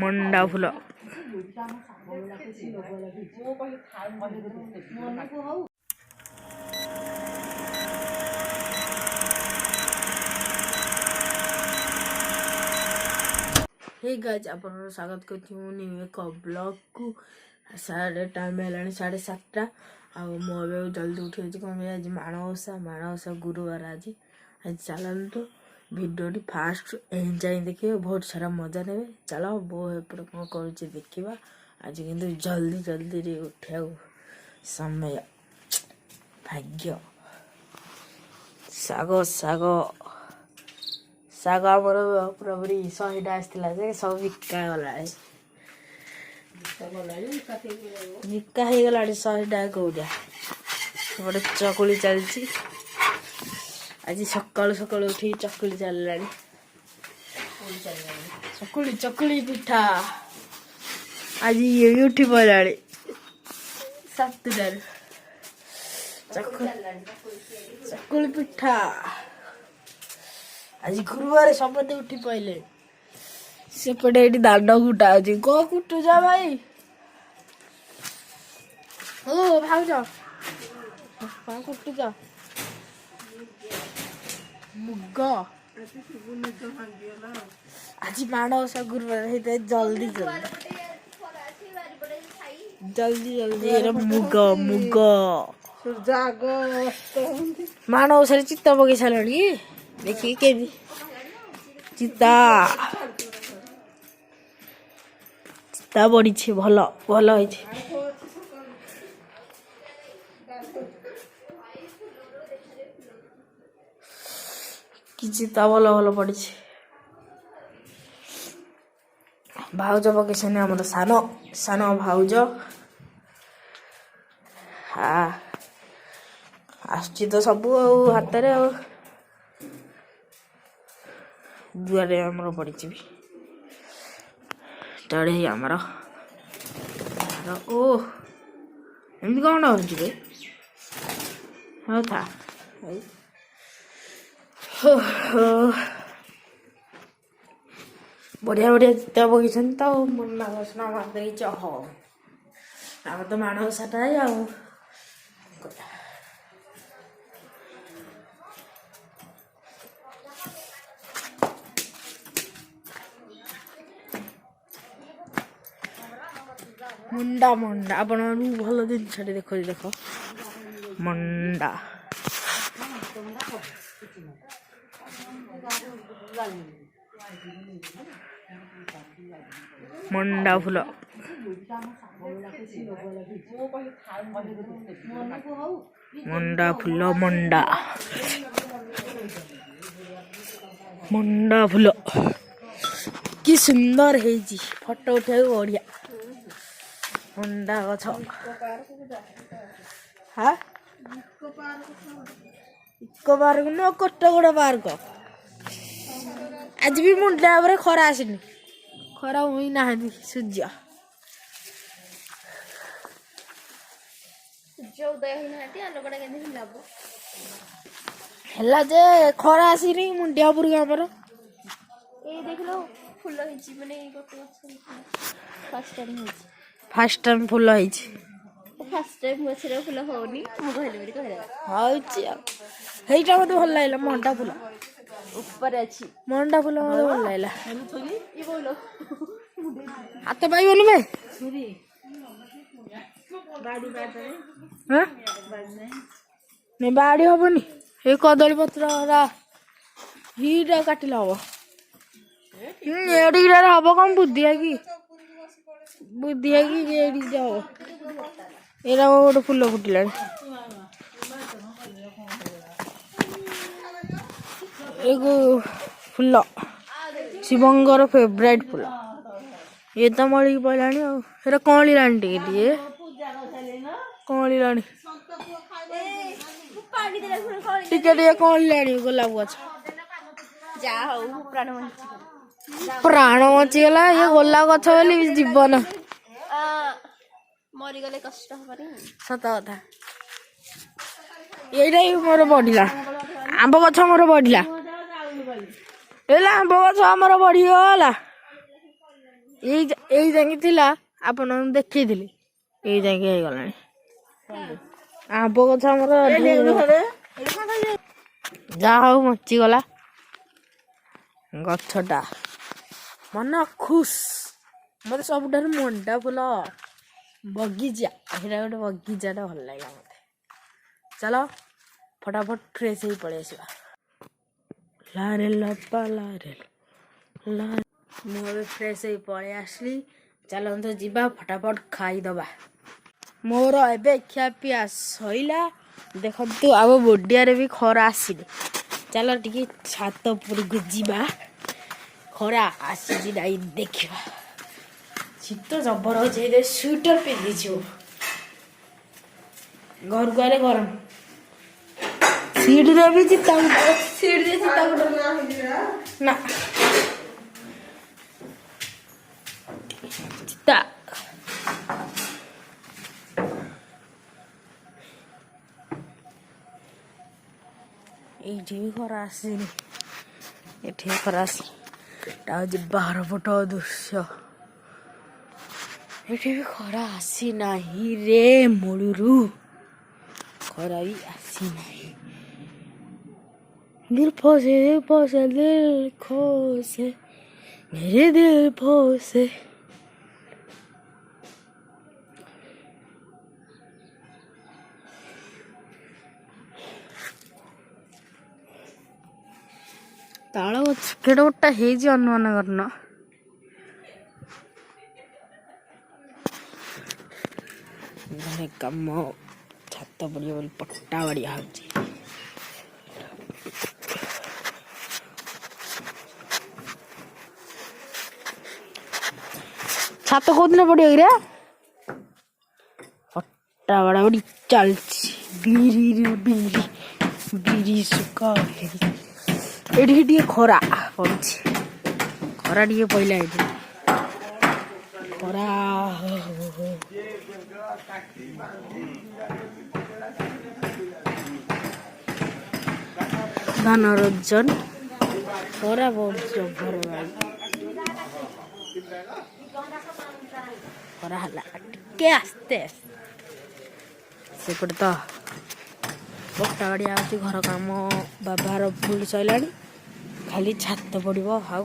मंडा फूल hey guys आप स्वागत करती एक ब्लॉग को साढ़े टाइम है 7:30 आ जल्दी उठी कौन आज माणवसा गुरुवार आज आज चलते भिडियो फास्ट एंजॉय देखिए बहुत सारा मजा ने चलो बो एपटे कौन कर देखा आज कि जल्दी जल्दी उठा समय भाग्य साग साग साग आमर पूरा पूरी 100टा आसला सब बिका गला बिका हो गला 100टा कौटा गोटे चकुली चलती आज सकालू सकालू उठी चकुली चलला चकुली चकुली पिठा आज ये भी उठी पड़ा 7टार चकुली पिठा आज गुरुवार समझे उठी पड़े सेपटे दांड कुटा अच्छी कौ कुटु जा भाई ओ भाग जा कुटु जा मुग आज माणवसा गुरुवार है जल्दी जल्दी जल्दी जल्दी मुग मुग माणवसा चित्त पकई सारे देखिए के चिता चिता बढ़ी भल भल कि चिता भल भल पड़ी भाउज पकईसन आम सान सान भाउज आसुची तो सबू हाथ दुआरे आमर पड़ी तड़े आमर ओ एमती कौन हो था बढ़िया बढ़िया चिता पकईन तो मुन्ना घोषणा मारदे चह आम तो माणवसाटा है मंडा मंडा आप भल जिनस देख देख मंडा मंडा फूल मंडा फूल मंडा मंडा फूल कि सुंदर है फोटो उठा बढ़िया मंडा गछ हाँ इको पार्क न कोटगुड़ा पार्क आज भी मुंडा खरा आसनी खरा हुई ना सूर्य है जे खरा आसनी मुंडिया उपरक आमर देख लो full fast time full fast time गचर फुल होनी हेटा मत भल लगे मंडा फुल ऊपर अच्छी मंडा फुल मत भल लगे हाथ पाइबनी भाई नहीं बाड़ी हेनी ये कदली पत्र हीटा काटिले हम एडिटार हम कौन बुद्धि है कि हम एरा गोटे फुल फुटिला फुल शिवंगर फेवरेट फुल ये तो मड़ी पड़ा कौला टे कौला टे कौला गोलाप गछ प्राण बचीगला ये गोलाप गछ बोली जीवन मरीगले कष्ट सत कथा ये मोर बढ़ला आंब गछ मोर बढ़ला ହେଲା ଆମ୍ବ ଗଛ ଆମର ବଢିଗଲା। ଏଇ ଯାଇକି ଥିଲା ଆପଣଙ୍କୁ ଦେଖେଇଥିଲି, ଏଇ ଯାଇକି ହେଇଗଲାଣି। ଆମ୍ବ ଗଛ ଆମର ଯାହା ହଉ ବଞ୍ଚିଗଲା ଗଛଟା। ମନ ଖୁସ୍। ମତେ ସବୁଠାରୁ ମଣ୍ଡା ଫୁଲ ବଗିଚା, ସେଇଟା ଗୋଟେ ବଗିଚାଟା ଭଲ ଲାଗିଲା ମତେ। ଚାଲ ଫଟାଫଟ ଫ୍ରେଶ ହେଇ ପଳେଇ ଆସିବା। ଲାରେ ଲପା ଲାରେ ଲା। ମୁଁ ଏବେ ଫ୍ରେଶ ହେଇ ପଳେଇ ଆସିଲି। ଚାଲନ୍ତୁ ଯିବା ଫଟାଫଟ ଖାଇଦବା। ମୋର ଏବେ ଖିଆପିଆ ସଇଲା। ଦେଖନ୍ତୁ ଆଉ ବୋଡିଆରେ ବି ଖରା ଆସିନି। ଚାଲ ଟିକେ ଛାତ ଉପରକୁ ଯିବା, ଖରା ଆସିଛି ନାଇଁ ଦେଖିବା। ଶୀତ ଜବର ହଉଛି, ସ୍ୱିଟର ପିନ୍ଧିଛୁ। ଘରକୁ ଆଇଲେ ଗରମ। ସିଡରେ ବି ଚିତା ନା ଚିତା। ଏଇଠି ବି ଖରା ଆସିନି, ଏଠି ଖରା ଆସି। ଏଟା ହଉଛି ବାହାର ପଟ ଦୃଶ୍ୟ। ଏଠି ବି ଖରା ଆସିନାହିଁ ରେ ମୂଳରୁ ଖରା ବି ଆସିନାହିଁ। दिल फसे दिल खोसे मेरे दिल फसे। ताल गछ केड़ गोटा ହେଇଛି ଅନୁମାନ କରନ। ଘରେ କାମ ଛାତ ପଡ଼ିବ ବୋଲି ପଟ୍ଟା ବାଡ଼ିଆ ହଉଛି। ଛାତ କୋଉଦିନ ପଡ଼ିବ କିରେ? ପଟ୍ଟା ବାଡ଼ାବାଡ଼ି ଚାଲିଛି। ବିରି ସୁକା ଏଠି ଟିକେ ଖରା ପଡୁଛି, ଖରା ଟିକେ ପଇଲା ଏଠି ଖରା। ଧାନରଞ୍ଜନ ଖରା ବହୁତ ଜବର ଖରା ହେଲା ଟିକେ ଆସ୍ତେ ସେପଟେ ତ ପଟ୍ଟା ବାଡ଼ିଆ ହେଉଛି। ଘର କାମ ବାବାର ଫୁଲ ସରିଲାଣି, ଖାଲି ଛାତ ପଡ଼ିବ। ଆଉ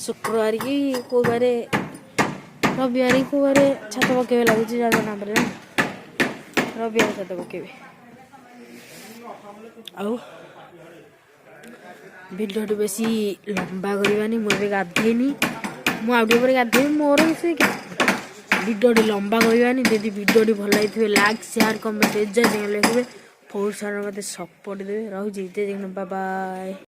ଶୁକ୍ରବାର କି କୋଉ ବାରେ, ରବିବାର କି କୋଉ ବାରେ ଛାତ ପକେଇବେ ଲାଗୁଛି, ଜଣା ପଡ଼ିଲାଣି। ରବିବାର ଛାତ ପକେଇବେ। ଆଉ ଭିଡ଼ିଓଟି ବେଶୀ ଲମ୍ବା କରିବାନି, ମୁଁ ଏବେ ଗାଧେଇନି, ମୁଁ ଆଉ ଟିକେ ପରେ ଗାଧେଇବି। ମୋର ସେ ଭିଡ଼ିଓଟି ଲମ୍ବା କରିବାନି। ଯଦି ଭିଡ଼ିଓଟି ଭଲ ଲାଗିଥିବେ ଲାଇକ୍ ସେୟାର କମେଣ୍ଟ ଲେଖିବେ। ବହୁତ ସାରା ମୋତେ ସପୋର୍ଟ ଦେବେ। ରହୁଛି, ବାଏ ବାଏ।